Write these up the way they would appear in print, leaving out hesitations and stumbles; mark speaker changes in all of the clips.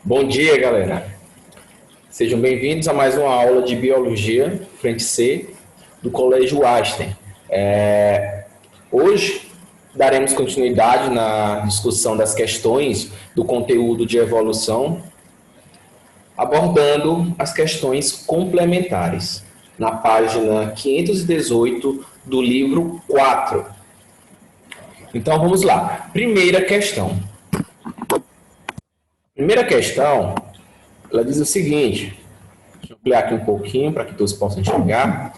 Speaker 1: Bom dia, galera. Sejam bem-vindos a mais uma aula de Biologia, frente C, do Colégio Einstein. Hoje daremos continuidade na discussão das questões do conteúdo de evolução, abordando as questões complementares, na página 518 do livro 4. Então, vamos lá. Primeira questão. Primeira questão, ela diz o seguinte, deixa eu ampliar aqui um pouquinho para que todos possam enxergar.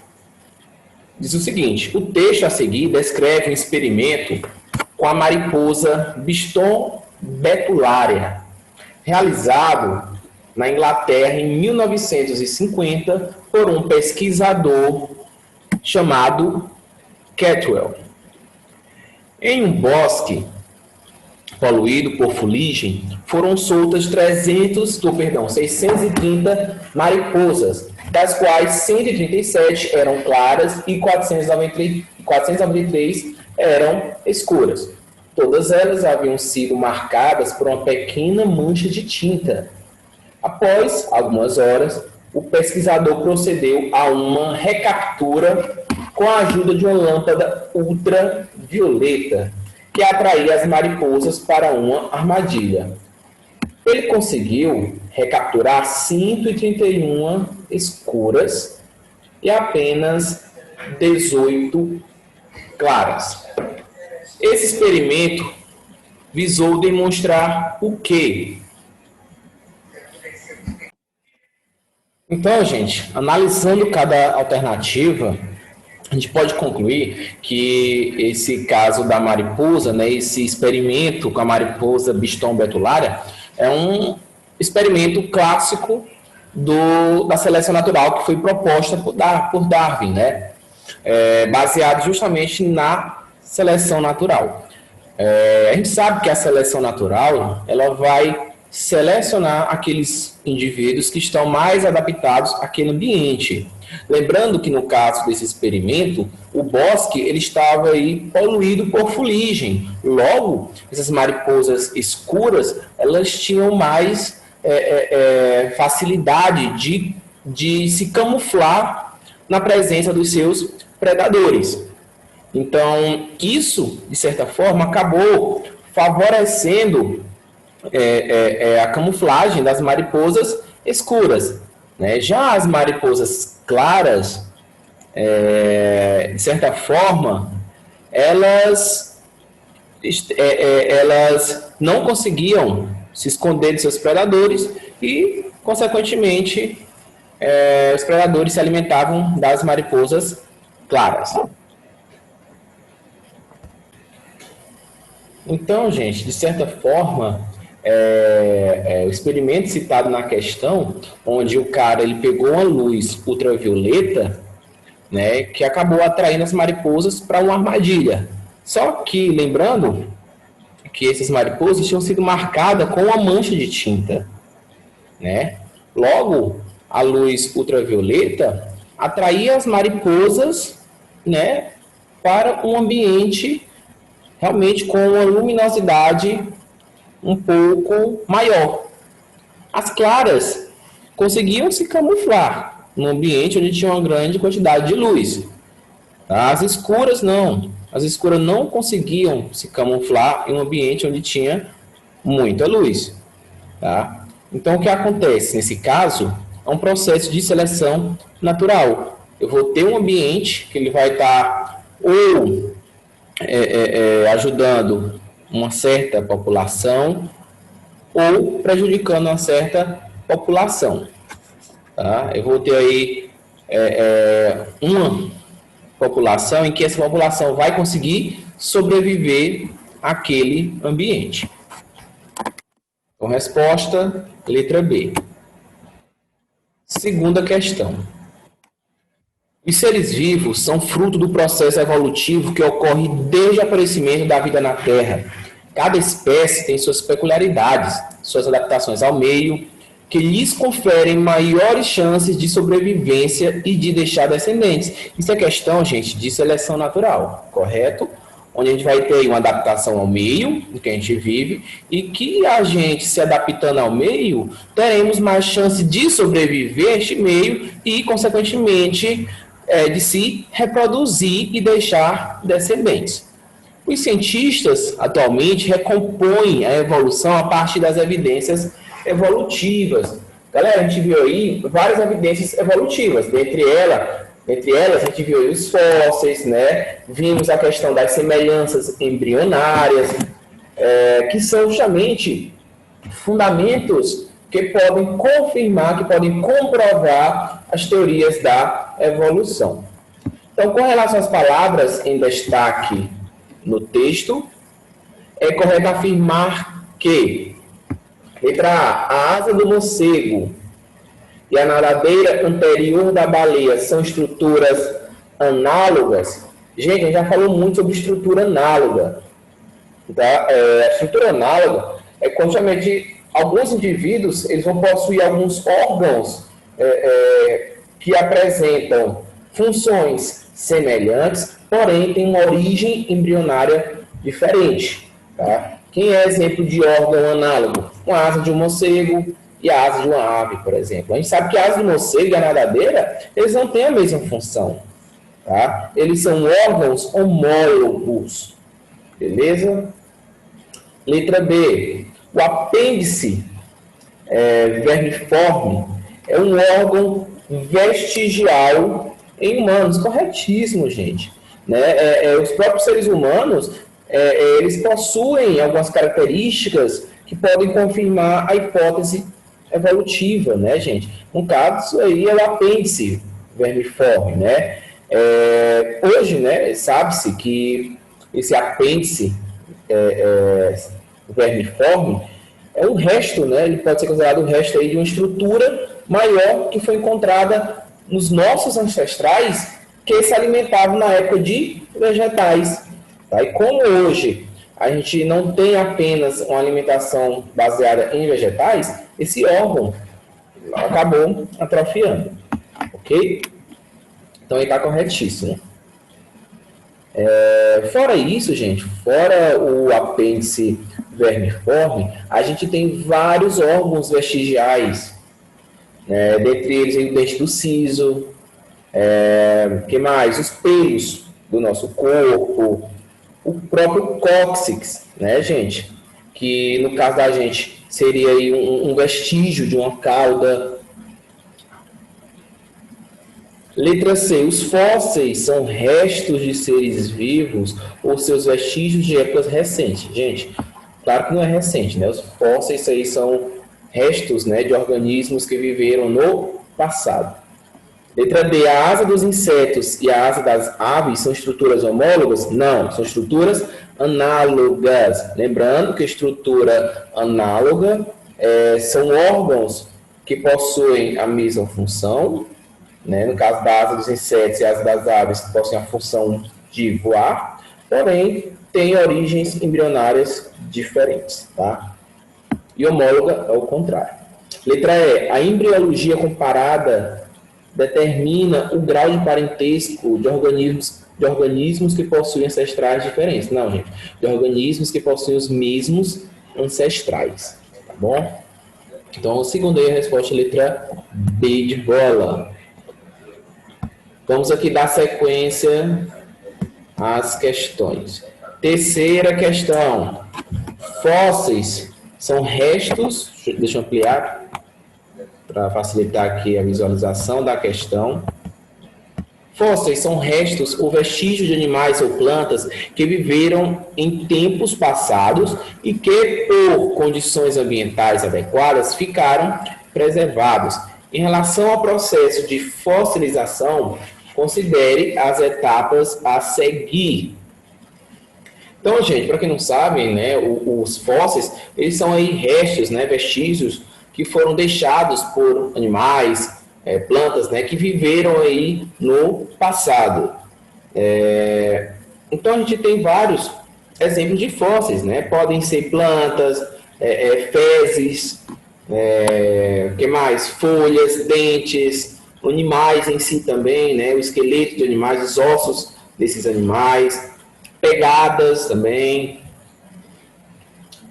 Speaker 1: Diz o seguinte, o texto a seguir descreve um experimento com a mariposa Biston betularia, realizado na Inglaterra em 1950 por um pesquisador chamado Cantwell. Em um bosque poluído por fuligem, foram soltas 630 mariposas, das quais 137 eram claras e 493 eram escuras. Todas elas haviam sido marcadas por uma pequena mancha de tinta. Após algumas horas, o pesquisador procedeu a uma recaptura com a ajuda de uma lâmpada ultravioleta, que atraía as mariposas para uma armadilha. Ele conseguiu recapturar 131 escuras e apenas 18 claras. Esse experimento visou demonstrar o quê? Então, gente, analisando cada alternativa, a gente pode concluir que esse caso da mariposa, né, esse experimento com a mariposa Biston betularia, é um experimento clássico da seleção natural que foi proposta por Darwin, né, baseado justamente na seleção natural. A gente sabe que a seleção natural ela vai selecionar aqueles indivíduos que estão mais adaptados àquele ambiente. Lembrando que no caso desse experimento, o bosque ele estava aí poluído por fuligem. Logo, essas mariposas escuras, elas tinham mais facilidade de se camuflar na presença dos seus predadores. Então, isso, de certa forma, acabou favorecendo a camuflagem das mariposas escuras, né? Já as mariposas claras, de certa forma, elas não conseguiam se esconder de seus predadores e, consequentemente, os predadores se alimentavam das mariposas claras. Então, gente, de certa forma, o experimento citado na questão, onde o cara ele pegou uma luz ultravioleta, né, que acabou atraindo as mariposas para uma armadilha. Só que, lembrando que essas mariposas tinham sido marcadas com uma mancha de tinta, né? Logo, a luz ultravioleta atraía as mariposas, né, para um ambiente realmente com uma luminosidade um pouco maior. As claras conseguiam se camuflar no ambiente onde tinha uma grande quantidade de luz. As escuras não. As escuras não conseguiam se camuflar em um ambiente onde tinha muita luz. Tá? Então, o que acontece nesse caso é um processo de seleção natural. Eu vou ter um ambiente que ele vai estar ou ajudando uma certa população ou prejudicando uma certa população. Tá? Eu vou ter aí uma população em que essa população vai conseguir sobreviver àquele ambiente. Então, resposta, letra B. Segunda questão. Os seres vivos são fruto do processo evolutivo que ocorre desde o aparecimento da vida na Terra. Cada espécie tem suas peculiaridades, suas adaptações ao meio, que lhes conferem maiores chances de sobrevivência e de deixar descendentes. Isso é questão, gente, de seleção natural, correto? onde a gente vai ter uma adaptação ao meio em que a gente vive, e que a gente, se adaptando ao meio, teremos mais chance de sobreviver a este meio e, consequentemente, de se reproduzir e deixar descendentes. Os cientistas, atualmente, recompõem a evolução a partir das evidências evolutivas. Galera, a gente viu aí várias evidências evolutivas, dentre elas a gente viu aí os fósseis, né? Vimos a questão das semelhanças embrionárias, que são justamente fundamentos que podem confirmar, que podem comprovar as teorias da evolução. Então, com relação às palavras em destaque no texto, é correto afirmar que, letra A asa do morcego e a nadadeira anterior da baleia são estruturas análogas. Gente, a gente já falou muito sobre estrutura análoga. Tá? A estrutura análoga é quando, justamente, alguns indivíduos eles vão possuir alguns órgãos que apresentam funções semelhantes, porém tem uma origem embrionária diferente. Tá? Quem é exemplo de órgão análogo? Uma asa de um morcego e a asa de uma ave, por exemplo. A gente sabe que a asa do morcego e a nadadeira, eles não têm a mesma função. Tá? Eles são órgãos homólogos. Beleza? Letra B. O apêndice vermiforme é um órgão vestigial em humanos. Corretíssimo, gente. Né? Os próprios seres humanos, eles possuem algumas características que podem confirmar a hipótese evolutiva, né, gente? No caso, isso aí é o apêndice vermiforme, né? Hoje, né, sabe-se que esse apêndice vermiforme é um resto, né? Ele pode ser considerado um resto aí de uma estrutura maior que foi encontrada nos nossos ancestrais que se alimentavam na época de vegetais. Tá? E como hoje a gente não tem apenas uma alimentação baseada em vegetais, esse órgão acabou atrofiando. Ok? Então ele está corretíssimo. Fora isso, gente, fora o apêndice vermiforme, a gente tem vários órgãos vestigiais, né? Dentre eles o dente do siso, que mais? Os pelos do nosso corpo, o próprio cóccix, né, gente? Que no caso da gente seria aí um vestígio de uma cauda. Letra C. Os fósseis são restos de seres vivos ou seus vestígios de épocas recentes. Gente, claro que não é recente, né? Os fósseis aí são restos, né, de organismos que viveram no passado. Letra D. A asa dos insetos e a asa das aves são estruturas homólogas? Não, são estruturas análogas. Lembrando que estrutura análoga são órgãos que possuem a mesma função, né? No caso da asa dos insetos e a asa das aves, possuem a função de voar, porém têm origens embrionárias diferentes. Tá? E homóloga é o contrário. Letra E. A embriologia comparada determina o grau de parentesco de organismos que possuem ancestrais diferentes. Não, gente. De organismos que possuem os mesmos ancestrais. Tá bom? Então, segundo aí a resposta, letra B de bola. Vamos aqui dar sequência às questões. Terceira questão. Fósseis são restos... Deixa eu ampliar para facilitar aqui a visualização da questão. Fósseis são restos ou vestígios de animais ou plantas que viveram em tempos passados e que, por condições ambientais adequadas, ficaram preservados. Em relação ao processo de fossilização, considere as etapas a seguir. Então, gente, para quem não sabe, né, os fósseis, eles são aí restos, né, vestígios que foram deixados por animais, plantas, né, que viveram aí no passado. Então, a gente tem vários exemplos de fósseis, né? Podem ser plantas, fezes, que mais? Folhas, dentes, animais em si também, né? O esqueleto de animais, os ossos desses animais. pegadas também.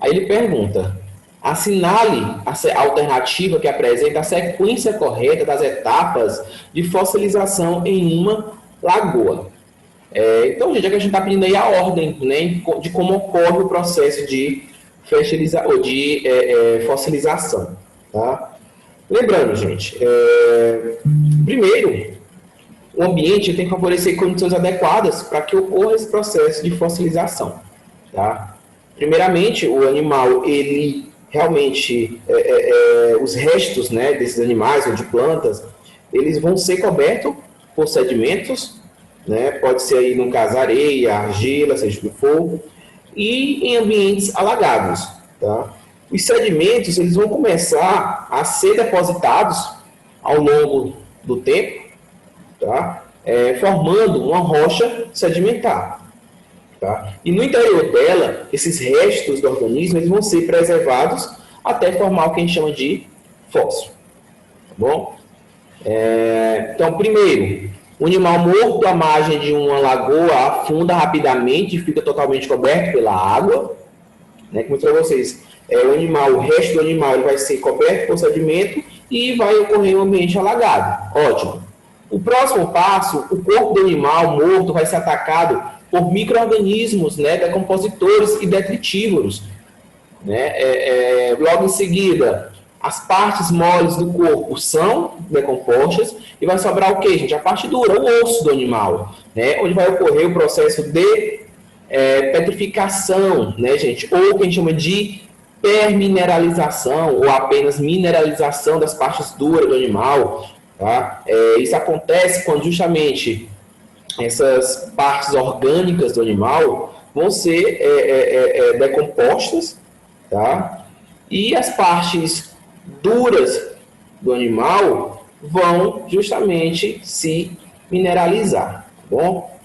Speaker 1: Aí ele pergunta, assinale a alternativa que apresenta a sequência correta das etapas de fossilização em uma lagoa. Então, gente, é que a gente está pedindo aí a ordem, né, de como ocorre o processo de fossilização. Tá? Lembrando, gente, primeiro, o ambiente tem que favorecer condições adequadas para que ocorra esse processo de fossilização. Tá? Primeiramente, o animal, ele realmente, os restos, né, desses animais ou de plantas, eles vão ser cobertos por sedimentos, né, pode ser aí, no caso, areia, argila, seja o que for, e em ambientes alagados. Tá? Os sedimentos, eles vão começar a ser depositados ao longo do tempo, tá? Formando uma rocha sedimentar. Tá? E no interior dela, esses restos do organismo eles vão ser preservados até formar o que a gente chama de fóssil. Tá bom? Então, primeiro, o animal morto à margem de uma lagoa afunda rapidamente e fica totalmente coberto pela água. Né? Como eu falei para vocês, o resto do animal ele vai ser coberto por sedimento e vai ocorrer um ambiente alagado. Ótimo. O próximo passo, o corpo do animal morto vai ser atacado por micro-organismos, né, decompositores e detritívoros. Né? Logo em seguida, as partes moles do corpo são decompostas e vai sobrar o que, gente? A parte dura, o osso do animal, né? Onde vai ocorrer o processo de petrificação, né, gente? Ou o que a gente chama de permineralização ou apenas mineralização das partes duras do animal. Tá? Isso acontece quando justamente essas partes orgânicas do animal vão ser decompostas, tá? E as partes duras do animal vão justamente se mineralizar, tá bom?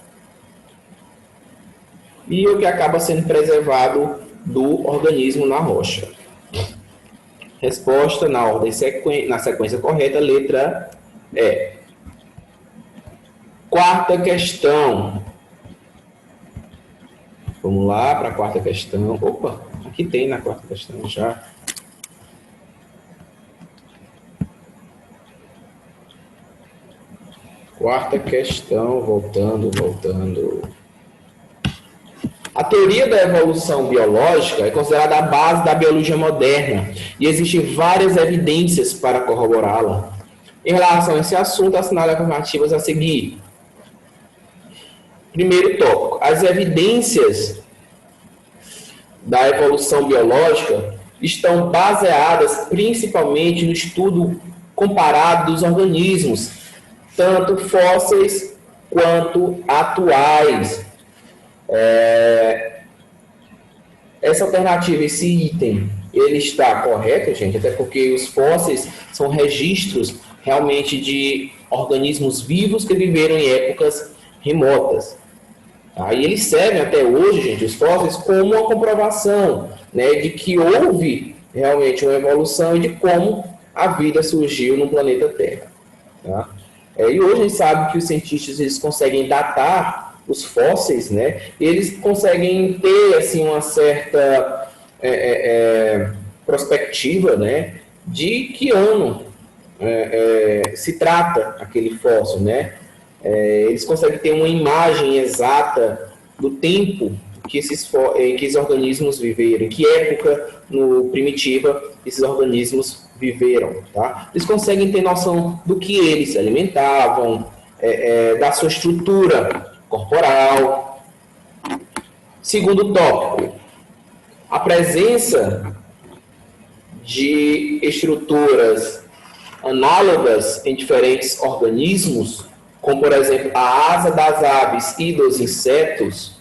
Speaker 1: E o que acaba sendo preservado do organismo na rocha. Resposta na ordem na sequência correta, letra E. Quarta questão. Vamos lá para a quarta questão. Opa, aqui tem na quarta questão já. Quarta questão, voltando. A teoria da evolução biológica é considerada a base da biologia moderna e existem várias evidências para corroborá-la. Em relação a esse assunto, assinale as alternativas a seguir. Primeiro tópico. As evidências da evolução biológica estão baseadas principalmente no estudo comparado dos organismos, tanto fósseis quanto atuais. Essa alternativa, esse item, ele está correto, gente? Até porque os fósseis são registros realmente de organismos vivos que viveram em épocas remotas. E eles servem até hoje, gente, os fósseis, como uma comprovação, né, de que houve realmente uma evolução e de como a vida surgiu no planeta Terra. Tá? E hoje a gente sabe que os cientistas eles conseguem datar os fósseis, né? Eles conseguem ter assim uma certa perspectiva, né, de que ano se trata aquele fóssil, né? Eles conseguem ter uma imagem exata do tempo que esses organismos viveram, em que época primitiva esses organismos viveram. Tá? Eles conseguem ter noção do que eles se alimentavam, da sua estrutura corporal. Segundo tópico, a presença de estruturas análogas em diferentes organismos, como, por exemplo, a asa das aves e dos insetos,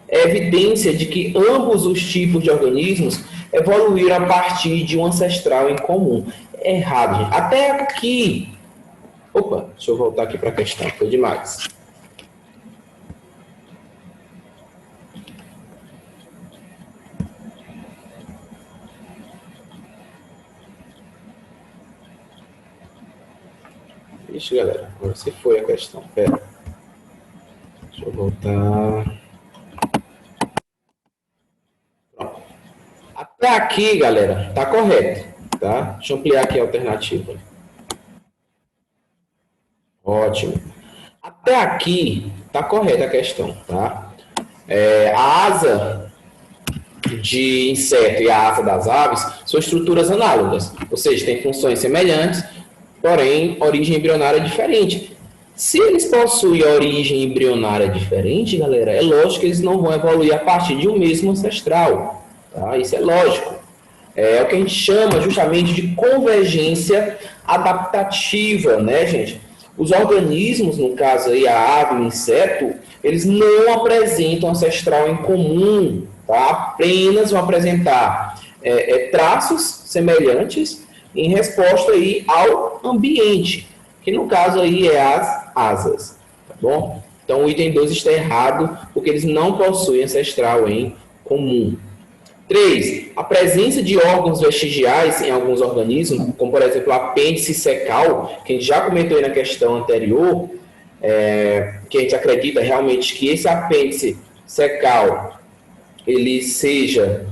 Speaker 1: é evidência de que ambos os tipos de organismos evoluíram a partir de um ancestral em comum. É errado, gente. Até aqui... Opa, deixa eu voltar aqui para a questão, foi demais. Ixi, galera, agora se foi a questão. Pera. Deixa eu voltar. Até aqui, galera, tá correto, tá? Deixa eu ampliar aqui a alternativa. Ótimo. Até aqui tá correta a questão, tá? A asa de inseto e a asa das aves são estruturas análogas, ou seja, têm funções semelhantes, porém, origem embrionária diferente. Se eles possuem origem embrionária diferente, galera, é lógico que eles não vão evoluir a partir de um mesmo ancestral, tá? Isso é lógico. É o que a gente chama justamente de convergência adaptativa, né, gente? Os organismos, no caso aí a ave e o inseto, eles não apresentam ancestral em comum, tá? Apenas vão apresentar traços semelhantes em resposta aí ao ambiente, que no caso aí é as asas, tá bom? Então o item 2 está errado, porque eles não possuem ancestral em comum. 3. A presença de órgãos vestigiais em alguns organismos, como por exemplo o apêndice secal, que a gente já comentou aí na questão anterior, que a gente acredita realmente que esse apêndice secal ele seja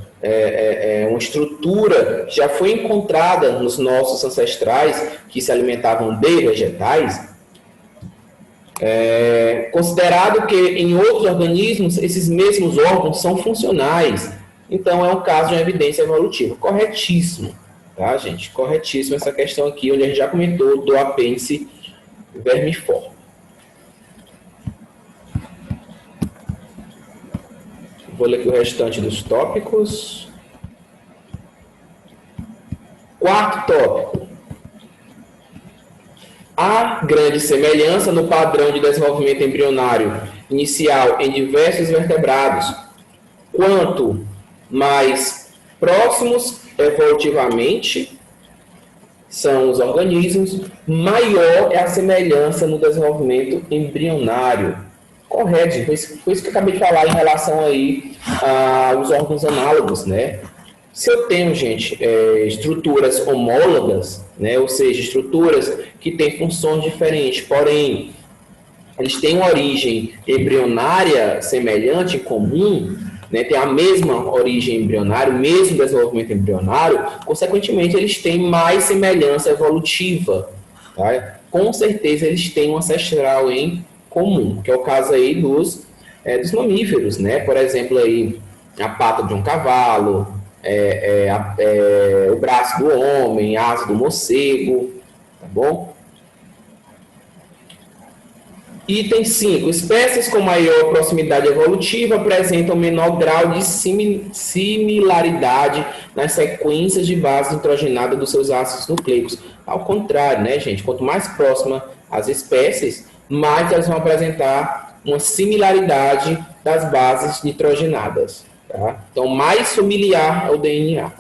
Speaker 1: uma estrutura que já foi encontrada nos nossos ancestrais que se alimentavam de vegetais, considerado que em outros organismos esses mesmos órgãos são funcionais. Então, é um caso de uma evidência evolutiva. Corretíssimo, tá, gente? Corretíssimo essa questão aqui, onde a gente já comentou do apêndice vermiforme. Vou ler aqui o restante dos tópicos. Quarto tópico. Há grande semelhança no padrão de desenvolvimento embrionário inicial em diversos vertebrados. Quanto mais próximos evolutivamente são os organismos, maior é a semelhança no desenvolvimento embrionário. Correto, foi isso que eu acabei de falar em relação aí aos órgãos análogos, né? Se eu tenho, gente, estruturas homólogas, né, ou seja, estruturas que têm funções diferentes, porém, eles têm uma origem embrionária semelhante, em comum, né, tem a mesma origem embrionária, o mesmo desenvolvimento embrionário, consequentemente, eles têm mais semelhança evolutiva. Tá? Com certeza, eles têm um ancestral em comum, que é o caso aí dos mamíferos, né? Por exemplo, aí, a pata de um cavalo, o braço do homem, a asa do morcego, tá bom? Item 5. Espécies com maior proximidade evolutiva apresentam menor grau de similaridade nas sequências de base nitrogenada dos seus ácidos nucleicos. Ao contrário, né, gente? Quanto mais próxima as espécies, mais elas vão apresentar uma similaridade das bases nitrogenadas. Tá? Então, mais familiar é o DNA.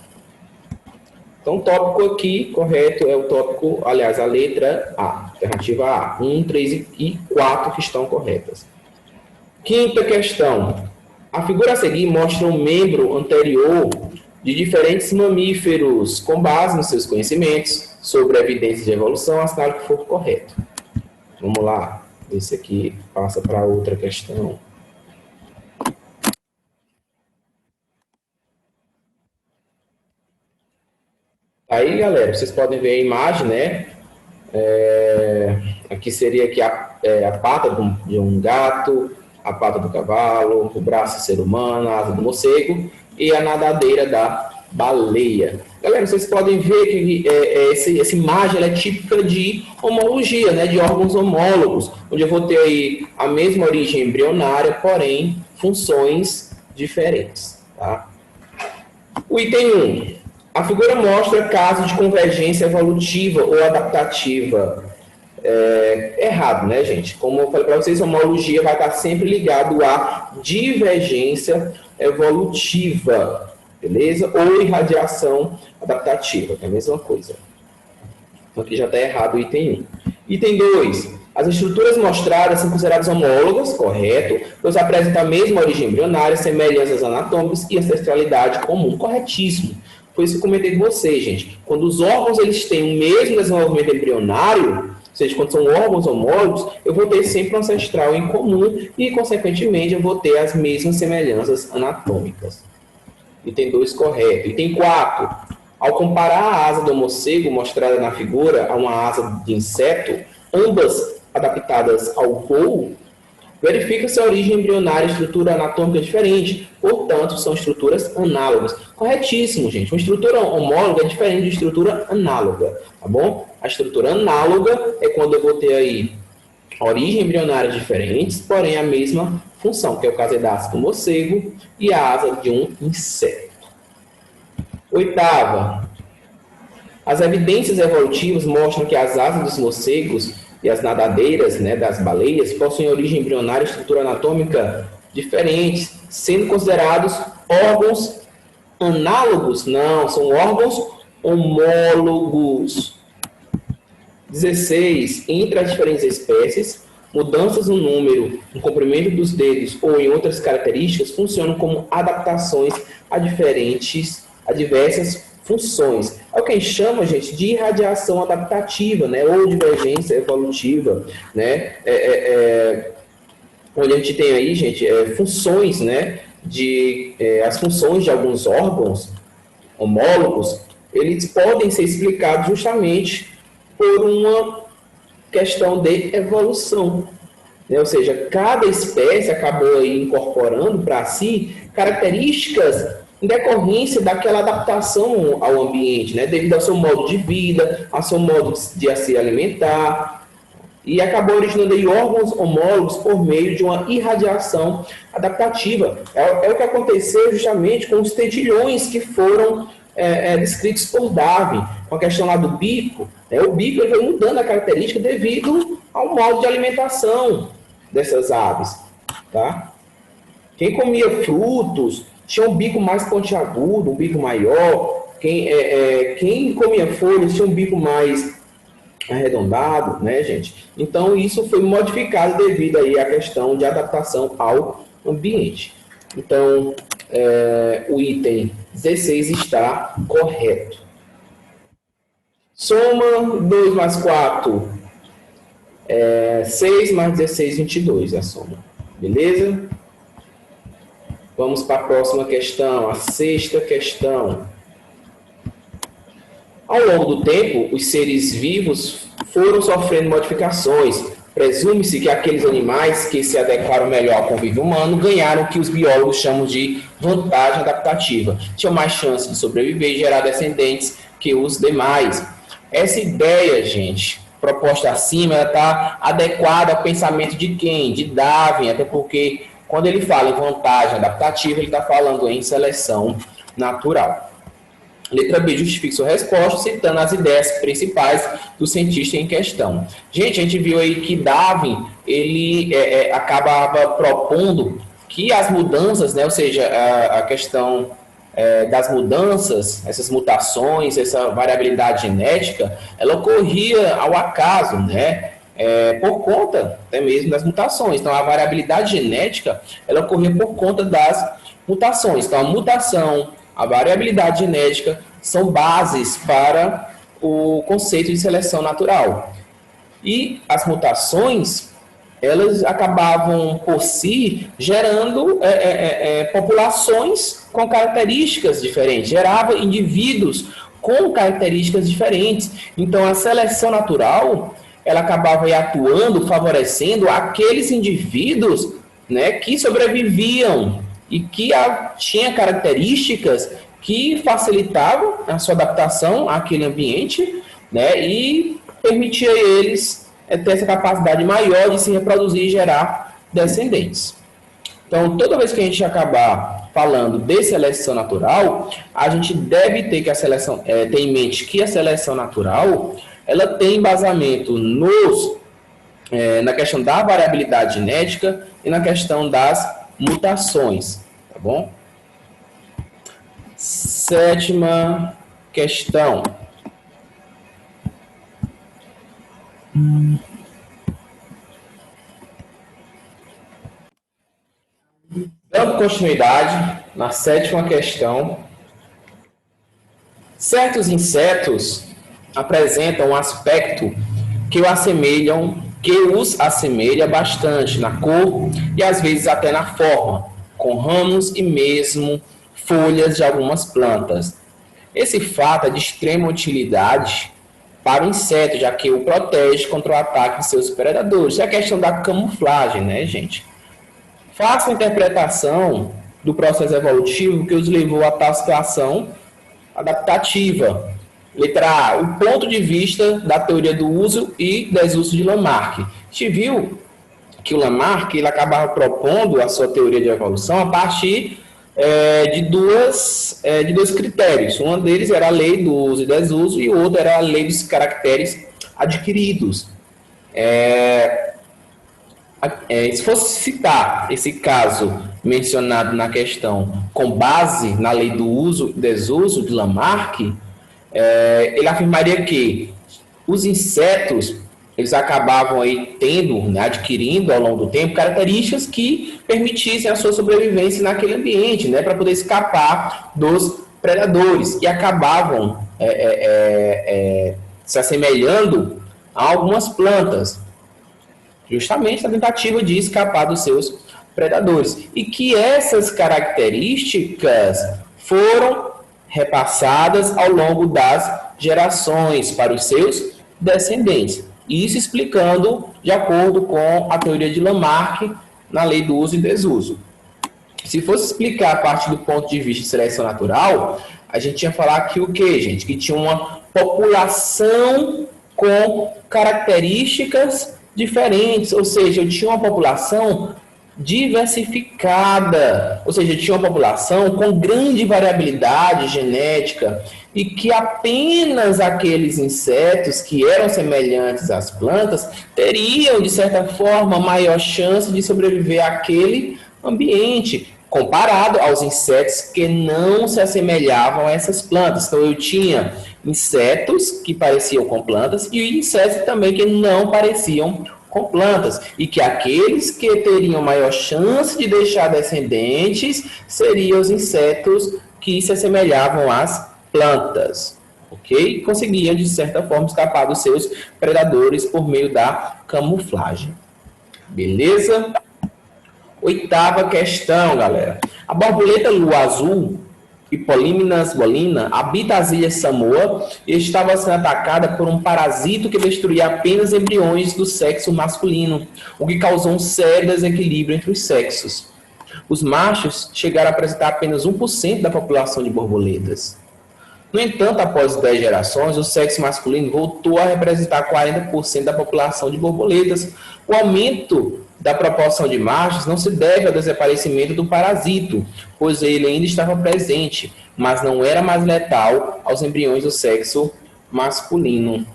Speaker 1: Então, o tópico aqui, correto, é o tópico, aliás, a letra A, alternativa A. 1, 3 e 4 que estão corretas. Quinta questão. A figura a seguir mostra um membro anterior de diferentes mamíferos, com base nos seus conhecimentos sobre evidências de evolução, assinale que for correto. Vamos lá. Esse aqui passa para outra questão. Aí, galera, vocês podem ver a imagem, né? Aqui seria aqui a pata de um gato, a pata do cavalo, o braço do ser humano, a asa do morcego e a nadadeira da baleia. Galera, vocês podem ver que essa imagem ela é típica de homologia, né? De órgãos homólogos, onde eu vou ter aí a mesma origem embrionária, porém funções diferentes. Tá? O item 1. A figura mostra casos de convergência evolutiva ou adaptativa. Errado, né, gente? Como eu falei para vocês, a homologia vai estar sempre ligado à divergência evolutiva, beleza? Ou irradiação adaptativa, que é a mesma coisa. Então, aqui já está errado o item 1. Item 2. As estruturas mostradas são consideradas homólogas, correto, pois apresentam a mesma origem embrionária, semelhanças anatômicas e ancestralidade comum, corretíssimo. Foi isso que eu comentei com vocês, gente. Quando os órgãos eles têm o mesmo desenvolvimento embrionário, ou seja, quando são órgãos homólogos, eu vou ter sempre um ancestral em comum e, consequentemente, eu vou ter as mesmas semelhanças anatômicas. Item 2, correto. Item 4. Ao comparar a asa do morcego mostrada na figura a uma asa de inseto, ambas adaptadas ao voo, verifica-se a origem embrionária e estrutura anatômica diferente, portanto, são estruturas análogas. Corretíssimo, gente. Uma estrutura homóloga é diferente de estrutura análoga, tá bom? A estrutura análoga é quando eu vou ter aí origem embrionária diferentes, porém a mesma função, que é o caso da asa do morcego e a asa de um inseto. Oitava, as evidências evolutivas mostram que as asas dos morcegos e as nadadeiras, né, das baleias possuem origem embrionária e estrutura anatômica diferentes, sendo considerados órgãos análogos? Não, são órgãos homólogos. 16. Entre as diferentes espécies, mudanças no número, no comprimento dos dedos ou em outras características funcionam como adaptações a diversas funções. É o que a gente chama, gente, de irradiação adaptativa, né, ou divergência evolutiva, né, onde a gente tem aí, gente, funções, né, as funções de alguns órgãos homólogos, eles podem ser explicados justamente por uma questão de evolução, né? Ou seja, cada espécie acabou aí incorporando para si características em decorrência daquela adaptação ao ambiente, né? Devido ao seu modo de vida, ao seu modo de se alimentar, e acabou originando aí órgãos homólogos por meio de uma irradiação adaptativa. É o que aconteceu justamente com os tentilhões que foram descritos por Darwin, com a questão lá do bico. Né? O bico ele vai mudando a característica devido ao modo de alimentação dessas aves. Tá? Quem comia frutos tinha um bico mais pontiagudo, um bico maior. Quem comia folhas tinha um bico mais arredondado, né, gente? Então, isso foi modificado devido aí à questão de adaptação ao ambiente. Então, o item 16 está correto. Soma 2 mais 4, 6 mais 16, 22 a soma. Beleza? Vamos para a próxima questão, a sexta questão. Ao longo do tempo, os seres vivos foram sofrendo modificações. Presume-se que aqueles animais que se adequaram melhor ao convívio humano ganharam o que os biólogos chamam de vantagem adaptativa. Tinham mais chance de sobreviver e gerar descendentes que os demais. Essa ideia, gente, proposta acima, ela está adequada ao pensamento de quem? De Darwin, até porque quando ele fala em vantagem adaptativa, ele está falando em seleção natural. Letra B, justifique sua resposta, citando as ideias principais do cientista em questão. Gente, a gente viu aí que Darwin, ele acabava propondo que as mudanças, né, ou seja, a questão das mudanças, essas mutações, essa variabilidade genética, ela ocorria ao acaso, né, por conta até mesmo das mutações. Então, a variabilidade genética, ela ocorria por conta das mutações. Então, a mutação, a variabilidade genética são bases para o conceito de seleção natural. E as mutações, elas acabavam por si gerando populações com características diferentes, gerava indivíduos com características diferentes. Então, a seleção natural, ela acabava aí atuando, favorecendo aqueles indivíduos, né, que sobreviviam e que tinha características que facilitavam a sua adaptação àquele ambiente, né, e permitia a eles ter essa capacidade maior de se reproduzir e gerar descendentes. Então, toda vez que a gente acabar falando de seleção natural, a gente deve ter que ter em mente que a seleção natural ela tem embasamento na questão da variabilidade genética e na questão das mutações, tá bom? Sétima questão. Dando continuidade na sétima questão, certos insetos apresentam um aspecto que os assemelha bastante na cor e às vezes até na forma, com ramos e mesmo folhas de algumas plantas. Esse fato é de extrema utilidade para o inseto, já que o protege contra o ataque de seus predadores. É a questão da camuflagem, né, gente? Faça a interpretação do processo evolutivo que os levou a tal situação adaptativa. Letra A, o ponto de vista da teoria do uso e desuso de Lamarck. A gente viu que o Lamarck ele acabava propondo a sua teoria de evolução a partir de dois critérios. Um deles era a lei do uso e desuso e o outro era a lei dos caracteres adquiridos. Se fosse citar esse caso mencionado na questão com base na lei do uso e desuso de Lamarck, ele afirmaria que os insetos eles acabavam aí tendo, né, adquirindo ao longo do tempo características que permitissem a sua sobrevivência naquele ambiente, né, para poder escapar dos predadores e acabavam se assemelhando a algumas plantas, justamente na tentativa de escapar dos seus predadores. E que essas características foram repassadas ao longo das gerações para os seus descendentes. Isso explicando de acordo com a teoria de Lamarck na lei do uso e desuso. Se fosse explicar a partir do ponto de vista de seleção natural, a gente ia falar que o quê, gente? Que tinha uma população com características diferentes, ou seja, eu tinha uma população diversificada, ou seja, tinha uma população com grande variabilidade genética e que apenas aqueles insetos que eram semelhantes às plantas teriam, de certa forma, maior chance de sobreviver àquele ambiente, comparado aos insetos que não se assemelhavam a essas plantas. Então, eu tinha insetos que pareciam com plantas e insetos também que não pareciam com plantas, e que aqueles que teriam maior chance de deixar descendentes seriam os insetos que se assemelhavam às plantas, ok? Conseguiam, de certa forma, escapar dos seus predadores por meio da camuflagem. Beleza? Oitava questão, galera. A borboleta lua azul, Hippolymus bolina, habita as ilhas Samoa e estava sendo atacada por um parasito que destruía apenas embriões do sexo masculino, o que causou um sério desequilíbrio entre os sexos. Os machos chegaram a apresentar apenas 1% da população de borboletas. No entanto, após 10 gerações, o sexo masculino voltou a representar 40% da população de borboletas. O aumento da proporção de machos não se deve ao desaparecimento do parasito, pois ele ainda estava presente, mas não era mais letal aos embriões do sexo masculino.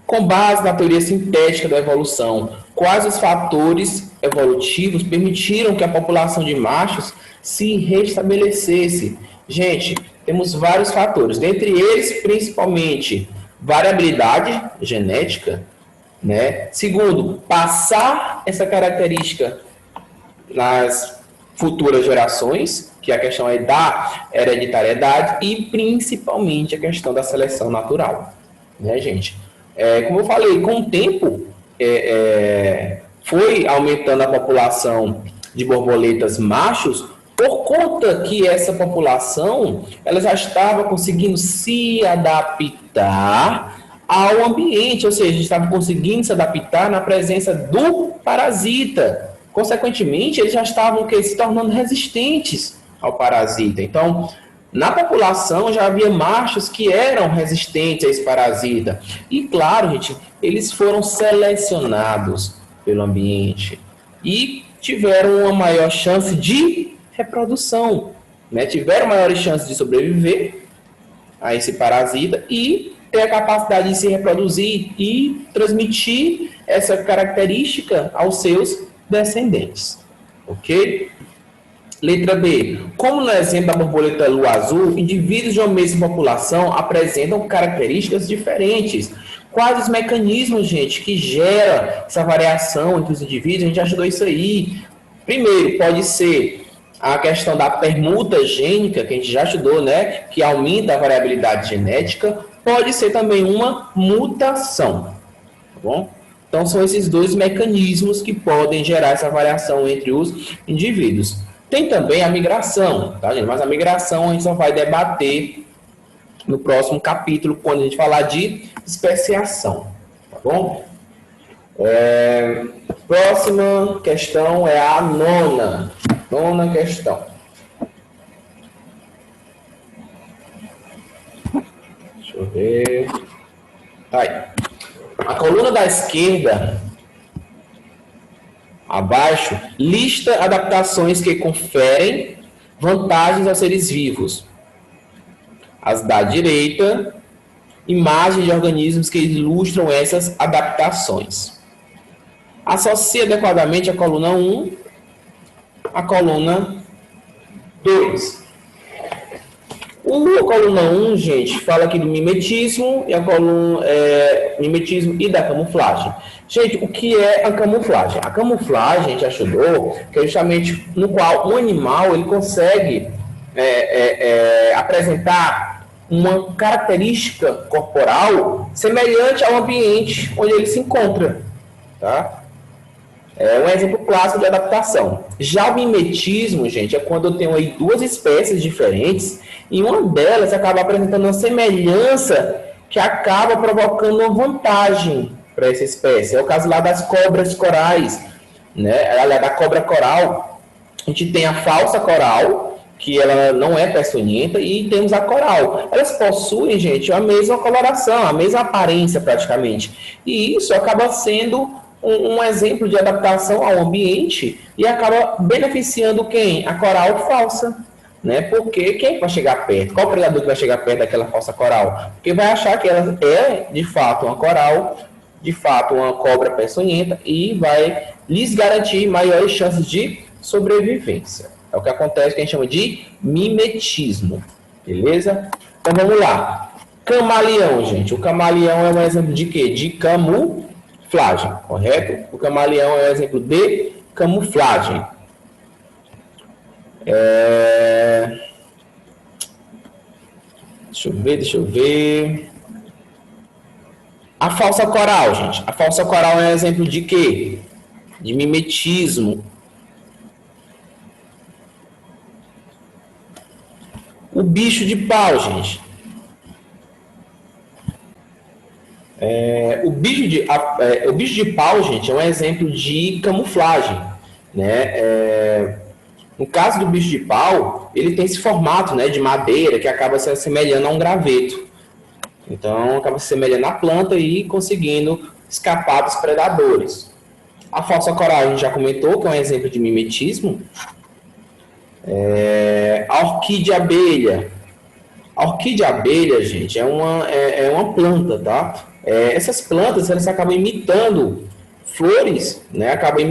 Speaker 1: Com base na teoria sintética da evolução, quais os fatores evolutivos permitiram que a população de machos se restabelecesse? Gente, temos vários fatores, dentre eles, principalmente, variabilidade genética, né? Segundo, passar essa característica nas futuras gerações, que a questão é da hereditariedade, e principalmente a questão da seleção natural, né, gente? Como eu falei, com o tempo, foi aumentando a população de borboletas machos, por conta que essa população ela já estava conseguindo se adaptar ao ambiente, ou seja, estava conseguindo se adaptar na presença do parasita. Consequentemente, eles já estavam se tornando resistentes ao parasita. Então, na população já havia machos que eram resistentes a esse parasita. E, claro, gente, eles foram selecionados pelo ambiente e tiveram uma maior chance de reprodução, né? Tiveram maiores chances de sobreviver a esse parasita e ter a capacidade de se reproduzir e transmitir essa característica aos seus descendentes, ok? Letra B. Como no exemplo da borboleta lua azul, indivíduos de uma mesma população apresentam características diferentes. Quais os mecanismos, gente, que gera essa variação entre os indivíduos? A gente já estudou isso aí. Primeiro, pode ser a questão da permuta gênica, que a gente já estudou, né? Que aumenta a variabilidade genética. Pode ser também uma mutação, tá bom? Então, são esses dois mecanismos que podem gerar essa variação entre os indivíduos. Tem também a migração, tá, gente? Mas a migração a gente só vai debater no próximo capítulo, quando a gente falar de especiação, tá bom? Próxima questão é a nona questão. Deixa eu ver. Aí. A coluna da esquerda, abaixo, lista adaptações que conferem vantagens aos seres vivos. As da direita, imagens de organismos que ilustram essas adaptações. Associe adequadamente a coluna 1 à coluna 2. A coluna 1, gente, fala aqui do mimetismo e a coluna mimetismo e da camuflagem. Gente, o que é a camuflagem? A camuflagem, a gente estudou, que é justamente no qual o animal ele consegue apresentar uma característica corporal semelhante ao ambiente onde ele se encontra, tá? É um exemplo clássico de adaptação. Já o mimetismo, gente, é quando eu tenho aí duas espécies diferentes e uma delas acaba apresentando uma semelhança que acaba provocando uma vantagem para essa espécie. É o caso lá das cobras corais, né? Aliás, da cobra coral, a gente tem a falsa coral, que ela não é peçonhenta, e temos a coral. Elas possuem, gente, a mesma coloração, a mesma aparência praticamente. E isso acaba sendo um exemplo de adaptação ao ambiente e acaba beneficiando quem? A coral falsa, né? Porque quem vai chegar perto? Qual predador que vai chegar perto daquela falsa coral? Porque vai achar que ela é, de fato, uma coral, de fato, uma cobra peçonhenta e vai lhes garantir maiores chances de sobrevivência. É o que acontece, que a gente chama de mimetismo, beleza? Então, vamos lá. Camaleão, gente. O camaleão é um exemplo de quê? De camuflagem, correto? O camaleão é um exemplo de camuflagem. Deixa eu ver. A falsa coral, gente. A falsa coral é um exemplo de quê? De mimetismo. O bicho de pau, gente. O bicho de pau, gente, é um exemplo de camuflagem, né? No caso do bicho de pau, ele tem esse formato, né, de madeira que acaba se assemelhando a um graveto. Então, acaba se assemelhando à planta e conseguindo escapar dos predadores. A falsa coral, a gente já comentou, que é um exemplo de mimetismo. A orquídea abelha. A orquídea abelha, gente, é uma planta, tá? Essas plantas, elas acabam imitando flores, né? Acabam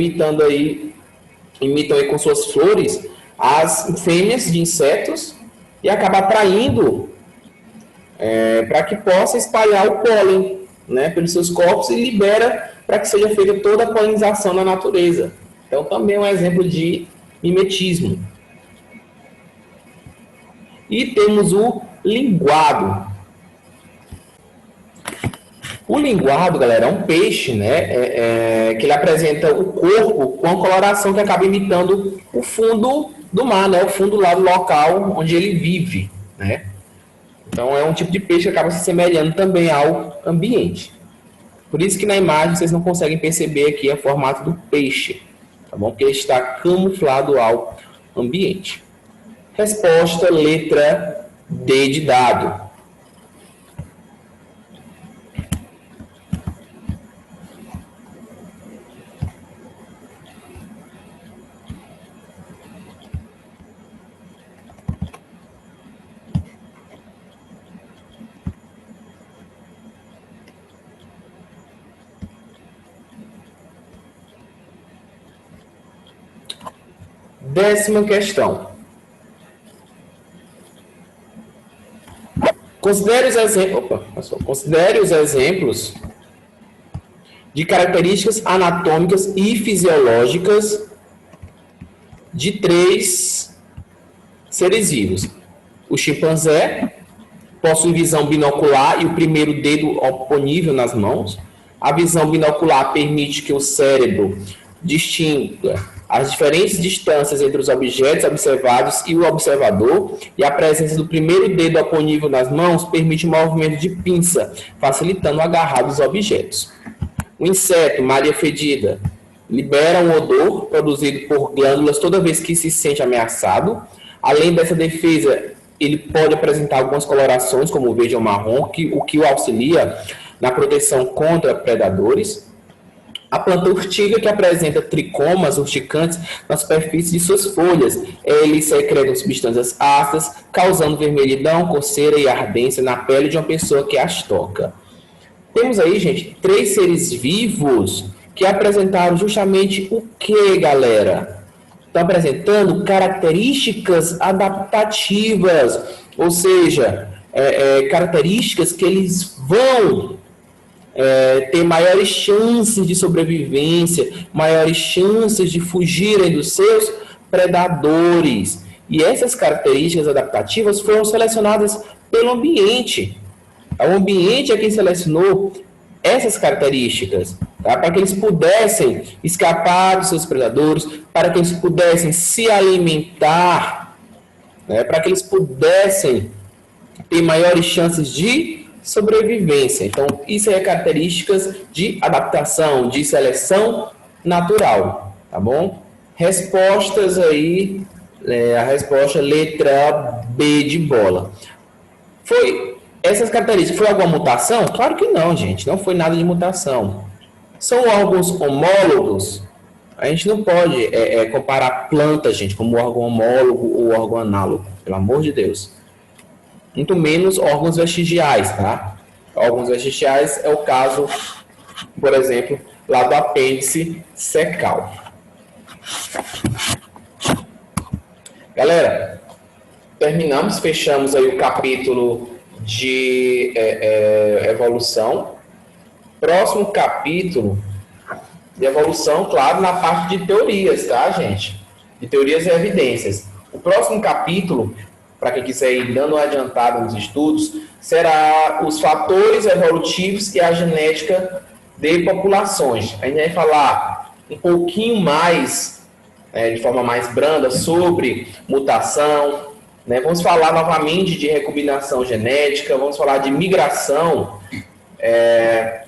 Speaker 1: imitam aí com suas flores as fêmeas de insetos e acaba atraindo para que possa espalhar o pólen, né, pelos seus corpos e libera para que seja feita toda a polinização na natureza. Então, também é um exemplo de mimetismo. E temos o linguado. O linguado, galera, é um peixe, né? Que ele apresenta o corpo com a coloração que acaba imitando o fundo do mar, né? O fundo lá do local onde ele vive, né? Então, é um tipo de peixe que acaba se assemelhando também ao ambiente. Por isso que na imagem vocês não conseguem perceber aqui o formato do peixe, tá bom? Porque ele está camuflado ao ambiente. Resposta, letra D de dado. Décima questão. Considere os exemplos de características anatômicas e fisiológicas de 3 seres vivos. O chimpanzé possui visão binocular e o primeiro dedo oponível nas mãos. A visão binocular permite que o cérebro distinga as diferentes distâncias entre os objetos observados e o observador, e a presença do primeiro dedo aponível nas mãos permite o movimento de pinça, facilitando o agarrar dos objetos. O inseto, Maria Fedida, libera um odor produzido por glândulas toda vez que se sente ameaçado. Além dessa defesa, ele pode apresentar algumas colorações, como o verde ou marrom, o que o auxilia na proteção contra predadores. A planta urtiga, que apresenta tricomas urticantes na superfície de suas folhas. Eles secretam substâncias ácidas, causando vermelhidão, coceira e ardência na pele de uma pessoa que as toca. Temos aí, gente, 3 seres vivos que apresentaram justamente o que, galera? Estão apresentando características adaptativas, ou seja, características que eles vão ter maiores chances de sobrevivência, maiores chances de fugirem dos seus predadores. E essas características adaptativas foram selecionadas pelo ambiente. O ambiente é quem selecionou essas características, tá? Para que eles pudessem escapar dos seus predadores, para que eles pudessem se alimentar, né? Para que eles pudessem ter maiores chances de sobrevivência. Então, isso é características de adaptação, de seleção natural, tá bom? Respostas aí, a resposta letra B de bola. Essas características, foi alguma mutação? Claro que não, gente, não foi nada de mutação. São órgãos homólogos? A gente não pode comparar plantas, gente, como órgão homólogo ou órgão análogo, pelo amor de Deus. Muito menos órgãos vestigiais, tá? Órgãos vestigiais é o caso, por exemplo, lá do apêndice secal. Galera, fechamos aí o capítulo de evolução. Próximo capítulo de evolução, claro, na parte de teorias, tá, gente? De teorias e evidências. O próximo capítulo, para quem quiser ir dando uma adiantada nos estudos, será os fatores evolutivos e a genética de populações. A gente vai falar um pouquinho mais, de forma mais branda, sobre mutação, né? Vamos falar novamente de recombinação genética, vamos falar de migração,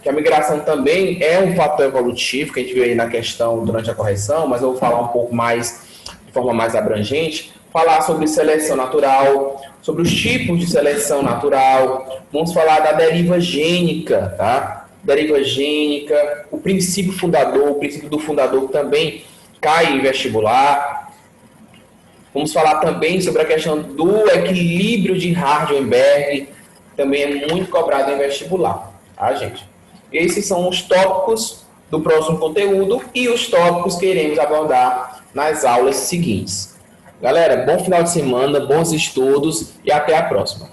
Speaker 1: que a migração também é um fator evolutivo, que a gente viu aí na questão durante a correção, mas eu vou falar um pouco mais, de forma mais abrangente. Falar sobre seleção natural, sobre os tipos de seleção natural, vamos falar da deriva gênica, tá? Deriva gênica, o princípio do fundador também cai em vestibular. Vamos falar também sobre a questão do equilíbrio de Hardenberg, também é muito cobrado em vestibular, tá, gente? Esses são os tópicos do próximo conteúdo e os tópicos que iremos abordar nas aulas seguintes. Galera, bom final de semana, bons estudos e até a próxima.